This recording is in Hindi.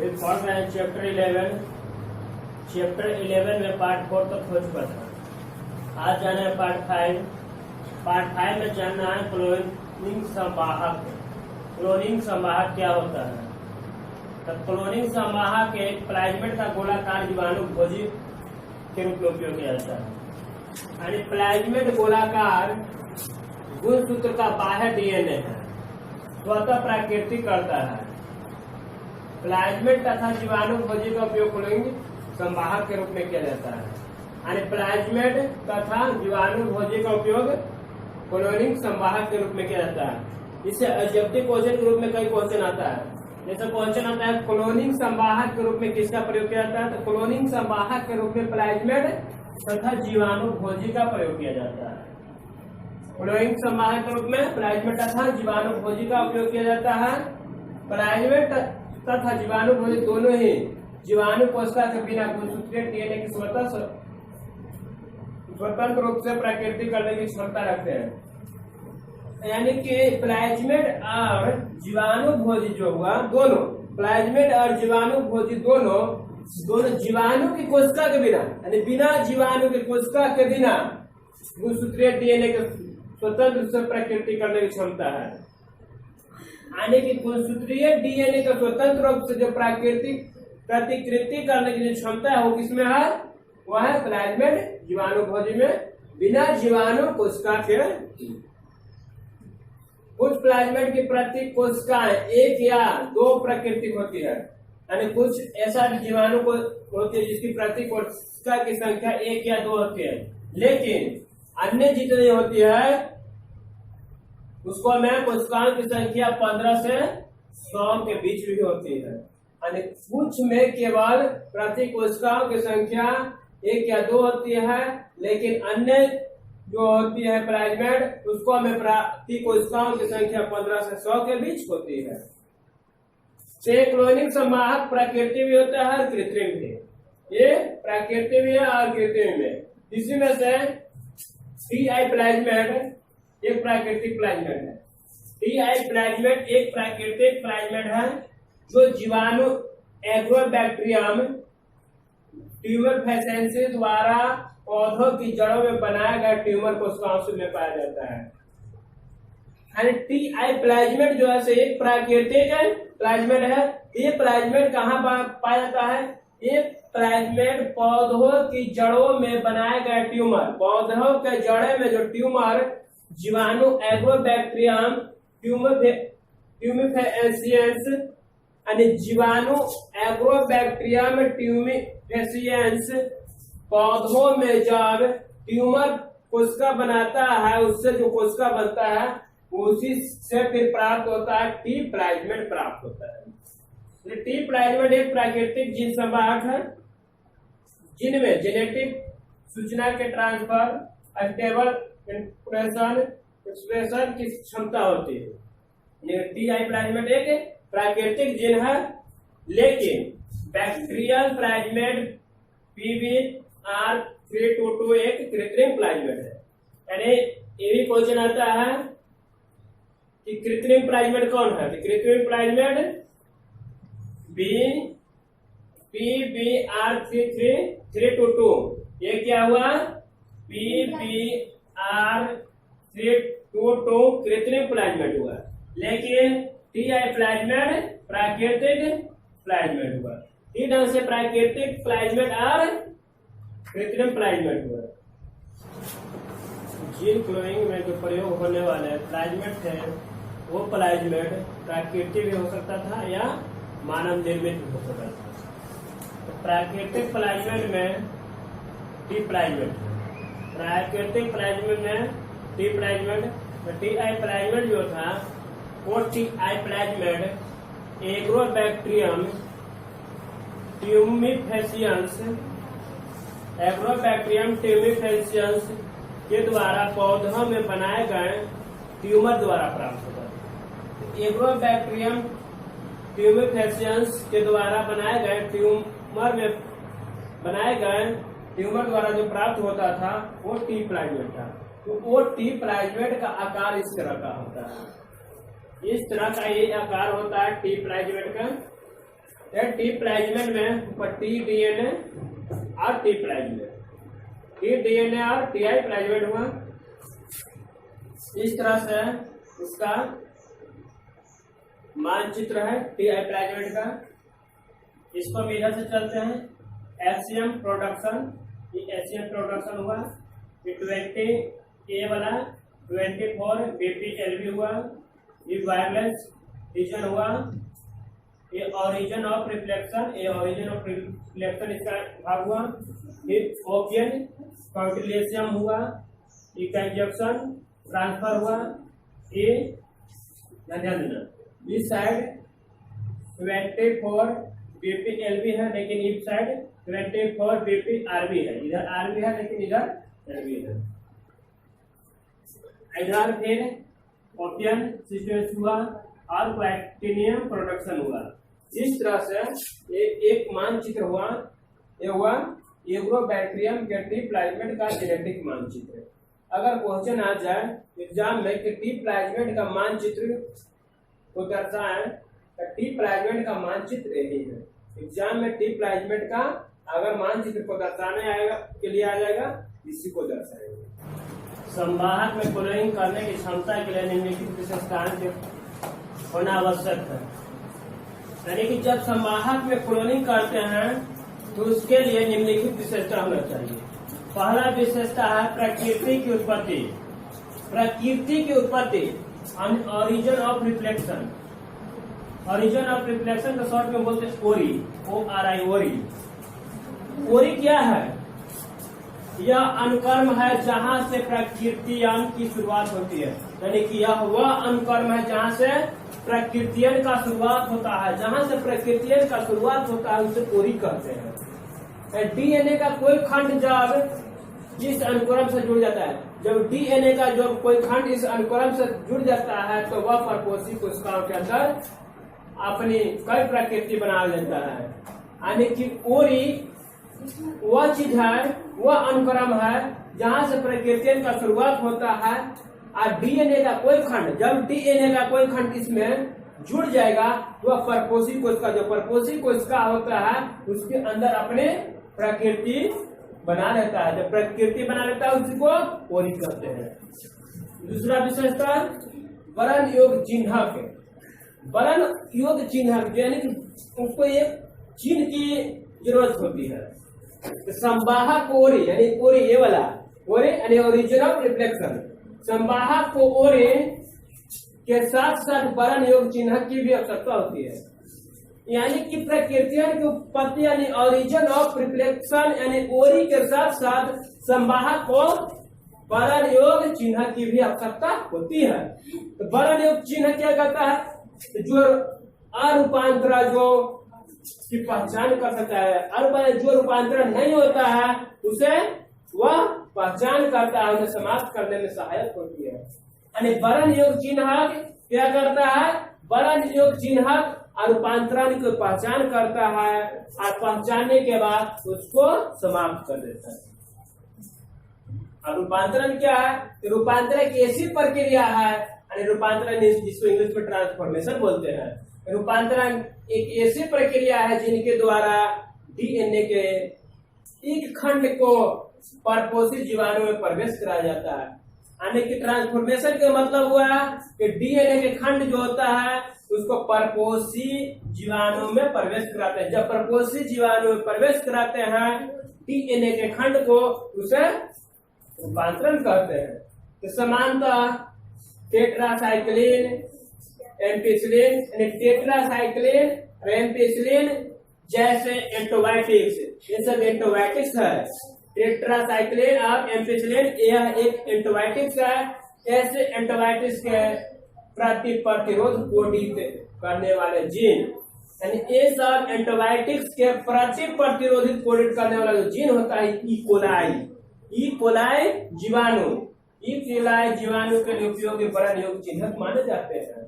फिर पढ़ रहे हैं चैप्टर 11। चैप्टर 11 में पार्ट 4 तक हो चुका था। आज जाना है पार्ट 5। पार्ट 5 में जानना है क्लोनिंग संवाहक। क्लोनिंग संवाहक क्या होता है? तो क्लोनिंग संवाहक एक प्लाज्मिड का गोलाकार जीवाणु भोजी के रूप में उपयोग किया जाता है। यानी प्लाज्मिड गोलाकार गुणसूत्र का बाह्य डीएनए है, स्वतः प्राकृतिक करता है। प्लाज्मिड तथा जीवाणु भोजी का उपयोग क्लोनिंग संवाहक के रूप में किया जाता है। यानी प्लाज्मिड तथा जीवाणु भोजी का उपयोग क्लोनिंग संवाहक के रूप में किया जाता है। इससे ऑब्जेक्टिव क्वेश्चन के रूप में कई क्वेश्चन आता है। जैसे क्वेश्चन आता है क्लोनिंग संवाहक के रूप में किसका प्रयोग किया जाता है? तो क्लोनिंग संवाहक के रूप में प्लाज्मिड तथा जीवाणु भोजी का प्रयोग किया जाता है। क्लोनिंग संवाहक के रूप में प्लाज्मिड तथा जीवाणु भोजी का उपयोग किया जाता है। प्लाज्मिड तथा जीवाणु भोजी दोनों ही जीवाणु कोशिका के बिना गुणसूत्रीय डीएनए की स्वतंत्र रूप से प्राकृतिक करने की क्षमता रखते हैं। यानी कि प्लाज्मिड और जीवाणु भोजी जो हुआ, दोनों प्लाज्मिड और जीवाणु भोजी दोनों जीवाणु की कोशिका के बिना, यानी बिना जीवाणु की कोशिका के बिना गुणसूत्रीय डीएनए के स्वतंत्र रूप से प्राकृतिक करने की क्षमता है। यानी कि गुणसूत्रीय डीएनए का स्वतंत्र रूप से जो प्राकृतिक प्रतिकृति करने की जो क्षमता है वो किसमें है? वह है प्लाज्मिड जीवाणु भोजी में, बिना जीवाणु कोशिका के। कुछ प्लाज्मिड की प्रति कोशिकाएं एक या दो प्रकृतिक होती है, यानी कुछ ऐसा जीवाणु को होती है जिसकी प्रति कोशिका की संख्या एक या दो होती है, लेकिन अन्य जितनी होती है उसको में कोशिकाओं की संख्या 15 से 100 के बीच भी होती है। यानी कुछ में केवल प्रति कोशिकाओं की संख्या एक या दो होती है, लेकिन अन्य जो होती है प्लाज्मिड उसको में प्रति कोशिकाओं की संख्या 15 से 100 के बीच होती है। क्लोनिंग संवाहक प्राकृतिक भी होता है और कृत्रिम भी। ये प्राकृतिक भी है और कृत्रिम भी। इसी में से टी-आई प्लाज्मिड एक प्राकृतिक प्लाज्मिड है। टी-आई प्लाज्मिड एक प्राकृतिक प्लाज्मिड है जो जीवाणु एग्रोबैक्टीरियम ट्यूबरफेसेंसी द्वारा पौधों की जड़ों में बनाया गया ट्यूमर कोशिकाओं में पाया जाता है। यानी टी-आई प्लाज्मिड जो है एक प्राकृतिक प्लाज्मिड है। ये प्लाज्मिड कहाँ पाया जाता है? ये प्लाज्मिड पौधों की जड़ों में बनाया गया ट्यूमर, पौधों के जड़े में जो ट्यूमर जीवाणु एग्रोबैक्टीरियम ट्यूमिफेसियंस, यानी जीवाणु एग्रोबैक्टीरियम ट्यूमिफेसियंस पौधों में जब ट्यूमर कोशिका बनाता है, उससे जो कोशिका बनता है उसी से फिर प्राप्त होता है टी प्लाज्मिड प्राप्त होता है। टी प्लाज्मिड एक प्राकृतिक जीन संवाहक है जिनमें जेनेटिक सूचना के ट्रांसफर, स्टेबल एक्सप्रेशन की क्षमता होती है। टी-आई प्लाज्मिड एक प्राकृतिक जीन है, लेकिन बैक्टीरियल प्लाज्मिड PBR322 एक कृत्रिम प्लाज्मिड है। यानी ये भी क्वेश्चन आता है कि कृत्रिम प्लाज्मिड कौन है? तो कृत्रिम प्लाज्मिड PBR322 ये क्या हुआ? PBR322 कृत्रिम प्लाज्मिड हुआ, लेकिन टी-आई प्लाज्मिड प्राकृतिक प्लाज्मिड हुआ। इस ढंग से प्राकृतिक प्लाज्मिड और कृत्रिम प्लाज्मिड हुआ। जीन क्लोनिंग में जो प्रयोग होने वाले प्लाज्मिड थे वो प्लाज्मिड प्राकृतिक भी हो सकता था या मानव निर्मित भी हो सकता था। तो प्राकृतिक प्लाज्मिड में टी प्लाज्मिड, प्राकृतिक प्लाज्मिड में टी प्लाज्मिड, टी-आई प्लाज्मिड जो था वो टी-आई प्लाज्मिड एग्रोबैक्टीरियम ट्यूमिफेसियंस के द्वारा पौधों में बनाए गए ट्यूमर द्वारा प्राप्त होता है। एग्रोबैक्टीरियम ट्यूमिफेसियंस के द्वारा बनाए गए ट्यूमर द्वारा जो प्राप्त होता था वो टी प्लाज्मिड था। तो वो टी प्लाज्मिड का आकार इस तरह का होता है, इस तरह का ये आकार होता है टी प्लाज्मिड का। टी प्लाज्मेट में ऊपर टी डीएनए और टी प्लाज्मेट, टी डीएनए और टीआई प्लाज्मेट हुआ। इस तरह से इसका मानचित्र है टीआई प्लाज्मेट का। इसको हम इधर से चलते हैं एचसीएम प्रोडक्शन, ये एचसीएम प्रोडक्शन हुआ। ये 20 ए वाला 24 बीपीएलबी हुआ। ये वायरलेस रीजन हुआ। ये ओरिजिन ऑफ रिफ्लेक्शन, ये ओरिजिन ऑफ रिफ्लेक्शन इसका भाग हुआ। फिर ओपियन कॉन्टिलेशियम हुआ। ये कंजक्शन ट्रांसफर हुआ। ये ध्यान देना, इस साइड 24 बीपीएलबी है लेकिन इस साइड 24 बीपीआरबी है। इधर आरबी है लेकिन इधर एलबी है। इधर फिर ओपियन सिस्टम हुआ और क्वाटिनियम प्रोडक्शन हुआ। इस तरह से ये एक मानचित्र हुआ। ये हुआ एग्रोबैक्टीरियम के टी प्लाज्मेट का जेनेटिक मानचित्र। अगर क्वेश्चन आ जाए एग्जाम में कि टी प्लाज्मेट का मानचित्र को दर्शाएं तो टी प्लाज्मेट का मानचित्र यही है। एग्जाम में टी प्लाज्मेट का अगर मानचित्र को दर्शाने आएगा के लिए आ जाएगा, इसी को दर्शाएंगे। संवाहक में क्लोनिंग करने की क्षमता के लिए निम्नलिखित विशेषताएं के होना आवश्यक है। यानी कि जब संवाहक में क्लोनिंग करते हैं तो उसके लिए निम्नलिखित विशेषता होना चाहिए। पहला विशेषता है प्रकृति की उत्पत्ति। प्रकृति की उत्पत्ति origin of reflection. Origin of reflection का शॉर्ट में बोलते हैं ओरी, ORI ओरी। ओरी क्या है? यह अनुकर्म है जहां से प्रकृतियन की शुरुआत होती है। यानी कि यह वह अनुकर्म है जहां से प्रकृतियन का शुरुआत होता है। जहां से प्रकृतियन का शुरुआत होता है उसे ओरी कहते हैं। डीएनए का कोई खंड जब इस अनुक्रम से जुड़ जाता है, जब डीएनए का जो कोई खंड इस अनुक्रम से जुड़ जाता है तो वह परपोषी कोशिकाओं के अंदर अपनी कई प्रकृति बना लेता है। यानी कि ओरी वह चीज है, वह अनुक्रम है जहां से प्रकृतियन का शुरुआत होता है। और डीएनए का कोई खंड, जब डीएनए का कोई खंड इसमें जुड़ जाएगा वह परपोषी कोशिका, जो परपोषी कोशिका होता है उसके अंदर अपने प्रकृति बना लेता है। जब प्रकृति बना लेता है उसी को ओरी कहते हैं। दूसरा विशेषता वर्ण योग चिन्हक। वर्ण योग चिन्हक यानी कि उसको एक चिन्ह की जरूरत होती है। तो संवाहक ओरी यानी ओरी, ये वाला ओरी यानी ओरिजिन ऑफ रिफ्लेक्शन। संवाहक को ओरी के साथ साथ वर्ण योग चिन्हक की भी आवश्यकता होती है। यानी कि प्रकृतियन की उत्पत्ति यानी ओरिजिन ऑफ रिफ्लेक्शन यानी ओरी के साथ साथ संवाहक को वर्ण योग चिन्ह की भी आवश्यकता होती है। तो वर्ण योग चिन्ह क्या कहता है? जो अरूपांतरण जो की पहचान कर सकता है, जो रूपांतरण नहीं होता है उसे वह पहचान करता है, उसे समाप्त करने में सहायक होती है। यानी वर्ण योग चिन्हक क्या करता है? वर्ण योग चिन्हक रूपांतरण की पहचान करता है और पहचानने के बाद उसको समाप्त कर देता है। और रूपांतरण क्या है? रूपांतरण एक ऐसी प्रक्रिया है, यानी रूपांतरण जिसको इंग्लिश में ट्रांसफॉर्मेशन बोलते हैं। रूपांतरण एक ऐसी प्रक्रिया है जिनके द्वारा डीएनए के एक खंड को परपोषी जीवाणु में प्रवेश कराया जाता है। यानी कि ट्रांसफॉर्मेशन का मतलब हुआ कि डीएनए के खंड जो होता है उसको परपोषी जीवाणु में प्रवेश कराते हैं। जब परपोषी जीवाणु में प्रवेश कराते हैं डीएनए के खंड को, उसे रूपांतरण कहते हैं। तो समानतः टेट्रासाइक्लिन, एम्पिसिलिन यानी टेट्रासाइक्लिन और एम्पिसिलिन जैसे एंटीबायोटिक्स, ये सब एंटीबायोटिक्स है। टेट्रासाइक्लिन और एम्पिसिलिन यह एक एंटीबायोटिक्स है। ऐसे एंटीबायोटिक्स के प्रति प्रतिरोध कोडित करने वाले जीन, यानी ये सब एंटीबायोटिक्स के प्रति प्रतिरोधित कोडित करने वाला जो जीन होता है ई कोलाई जीवाणु, ई कोलाई जीवाणु के लिए उपयोगी वर्ण योग चिन्हक माने जाते हैं।